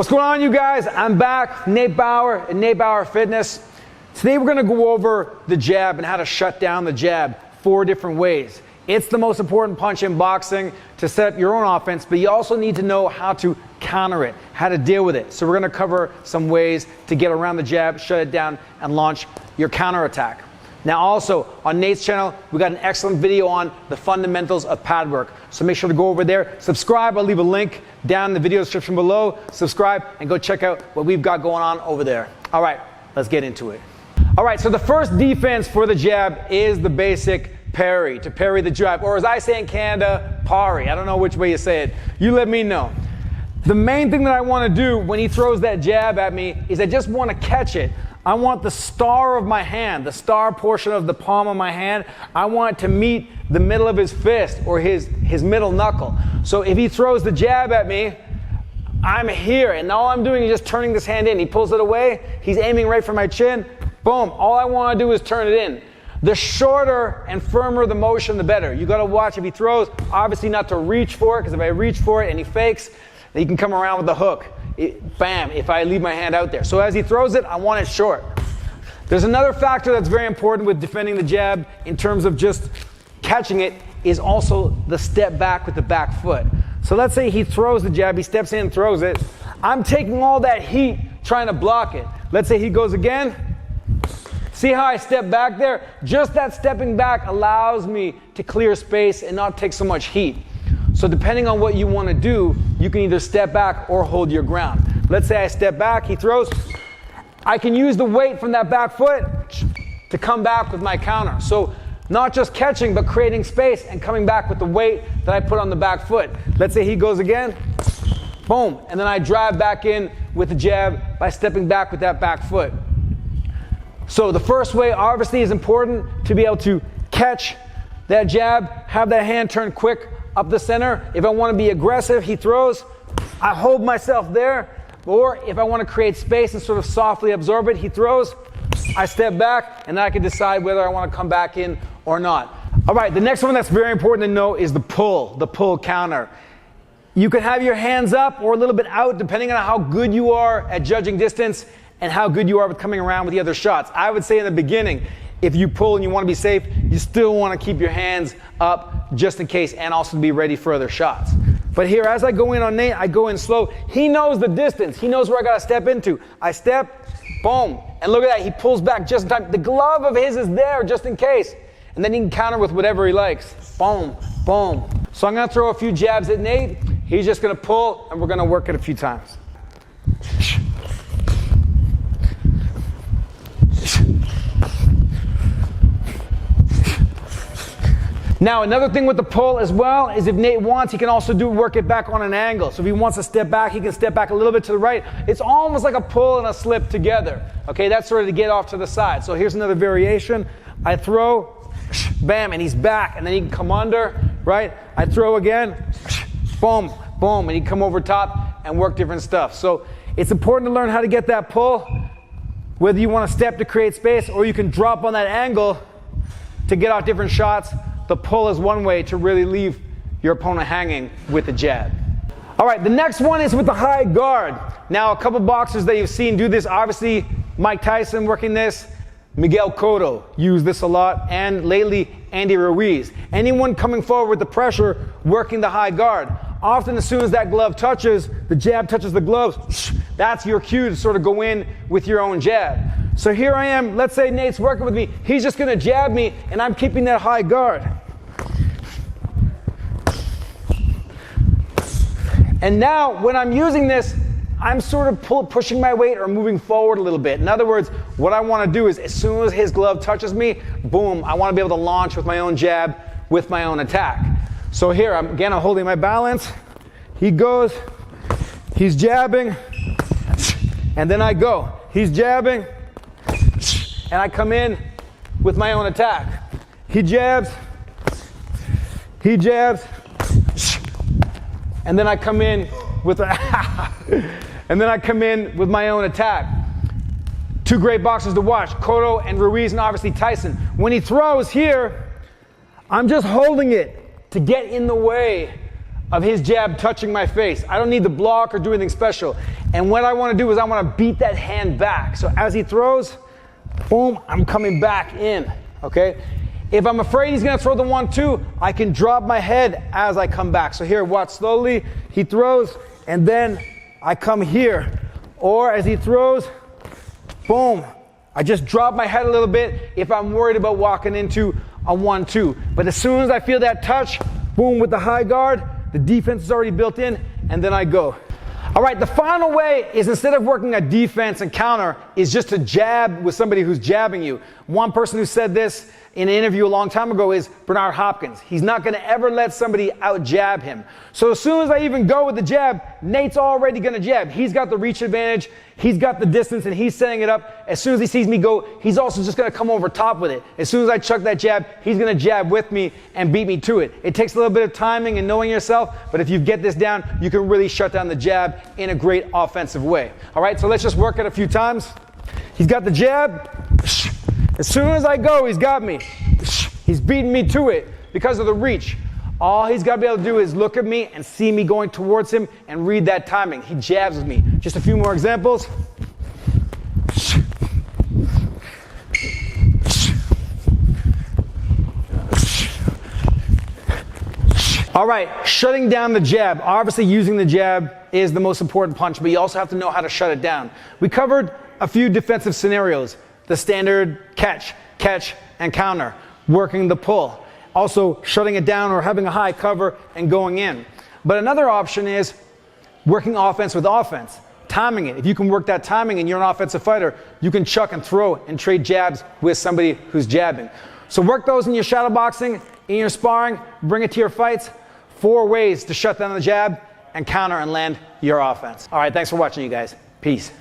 What's going on, you guys? I'm back, Nate Bauer at Nate Bauer Fitness. Today we're gonna go over the jab and how to shut down the jab 4 different ways. It's the most important punch in boxing to set up your own offense, but you also need to know how to counter it, how to deal with it. So we're gonna cover some ways to get around the jab, shut it down, and launch your counter attack. Now also, on Nate's channel, we got an excellent video on the fundamentals of Padwork. So make sure to go over there, subscribe. I'll leave a link down in the video description below. Subscribe and go check out what we've got going on over there. All right, let's get into it. All right, so the first defense for the jab is the basic parry, to parry the jab, or as I say in Canada, parry. I don't know which way you say it. You let me know. The main thing that I want to do when he throws that jab at me is I just want to catch it. I want the star of my hand, the star portion of the palm of my hand, I want it to meet the middle of his fist or his middle knuckle. So if he throws the jab at me, I'm here, and all I'm doing is just turning this hand in. He pulls it away, he's aiming right for my chin, boom. All I want to do is turn it in. The shorter and firmer the motion, the better. You got to watch if he throws, obviously not to reach for it, because if I reach for it and he fakes, then he can come around with the hook. Bam, if I leave my hand out there. So as he throws it, I want it short. There's another factor that's very important with defending the jab in terms of just catching it, is also the step back with the back foot. So let's say he throws the jab, he steps in and throws it. I'm taking all that heat trying to block it. Let's say he goes again. See how I step back there? Just that stepping back allows me to clear space and not take so much heat. So depending on what you want to do, you can either step back or hold your ground. Let's say I step back, he throws. I can use the weight from that back foot to come back with my counter. So not just catching, but creating space and coming back with the weight that I put on the back foot. Let's say he goes again, boom, and then I drive back in with the jab by stepping back with that back foot. So the first way obviously is important to be able to catch that jab, have that hand turn quick up the center. If I want to be aggressive, he throws, I hold myself there. Or if I want to create space and sort of softly absorb it, he throws, I step back, and then I can decide whether I want to come back in or not. All right, the next one that's very important to know is the pull counter. You can have your hands up or a little bit out depending on how good you are at judging distance and how good you are with coming around with the other shots. I would say in the beginning, if you pull and you want to be safe, you still want to keep your hands up just in case, and also to be ready for other shots. But here, as I go in on Nate, I go in slow. He knows the distance. He knows where I got to step into. I step, boom, and look at that. He pulls back just in time. The glove of his is there just in case. And then he can counter with whatever he likes. Boom, boom. So I'm going to throw a few jabs at Nate. He's just going to pull, and we're going to work it a few times. Now, another thing with the pull as well is if Nate wants, he can also work it back on an angle. So if he wants to step back, he can step back a little bit to the right. It's almost like a pull and a slip together. Okay, that's sort of to get off to the side. So here's another variation. I throw, bam, and he's back, and then he can come under, right? I throw again, boom, boom, and he can come over top and work different stuff. So it's important to learn how to get that pull, whether you want to step to create space or you can drop on that angle to get off different shots. The pull is one way to really leave your opponent hanging with the jab. All right, the next one is with the high guard. Now, a couple boxers that you've seen do this, obviously Mike Tyson working this, Miguel Cotto used this a lot, and lately Andy Ruiz. Anyone coming forward with the pressure working the high guard. Often as soon as that glove touches, the jab touches the gloves, that's your cue to sort of go in with your own jab. So here I am, let's say Nate's working with me, he's just gonna jab me and I'm keeping that high guard. And now when I'm using this, I'm sort of pushing my weight or moving forward a little bit. In other words, what I wanna do is as soon as his glove touches me, boom, I wanna be able to launch with my own jab, with my own attack. So here, I'm holding my balance. He goes, he's jabbing, and then I go. He's jabbing, and I come in with my own attack. He jabs, and then I come in with my own attack. Two great boxers to watch, Cotto and Ruiz, and obviously Tyson. When he throws here, I'm just holding it to get in the way of his jab touching my face. I don't need to block or do anything special. And what I want to do is I want to beat that hand back. So as he throws, boom, I'm coming back in, okay? If I'm afraid he's going to throw the 1-2, I can drop my head as I come back. So here, watch slowly. He throws, and then I come here. Or as he throws, boom, I just drop my head a little bit if I'm worried about walking into a 1-2. But as soon as I feel that touch, boom, with the high guard, the defense is already built in, and then I go. All right, the final way is, instead of working a defense and counter, is just to jab with somebody who's jabbing you. One person who said this in an interview a long time ago is Bernard Hopkins. He's not going to ever let somebody out jab him. So as soon as I even go with the jab, Nate's already going to jab. He's got the reach advantage, he's got the distance, and he's setting it up. As soon as he sees me go, he's also just going to come over top with it. As soon as I chuck that jab, he's going to jab with me and beat me to it. It takes a little bit of timing and knowing yourself, but if you get this down, you can really shut down the jab in a great offensive way. All right, so let's just work it a few times. He's got the jab. As soon as I go, he's got me. He's beating me to it because of the reach. All he's got to be able to do is look at me and see me going towards him and read that timing. He jabs with me. Just a few more examples. All right, shutting down the jab. Obviously, using the jab is the most important punch, but you also have to know how to shut it down. We covered a few defensive scenarios. The standard catch, and counter, working the pull. Also shutting it down or having a high cover and going in. But another option is working offense with offense, timing it. If you can work that timing and you're an offensive fighter, you can chuck and throw and trade jabs with somebody who's jabbing. So work those in your shadow boxing, in your sparring, bring it to your fights. 4 ways to shut down the jab and counter and land your offense. All right, thanks for watching, you guys. Peace.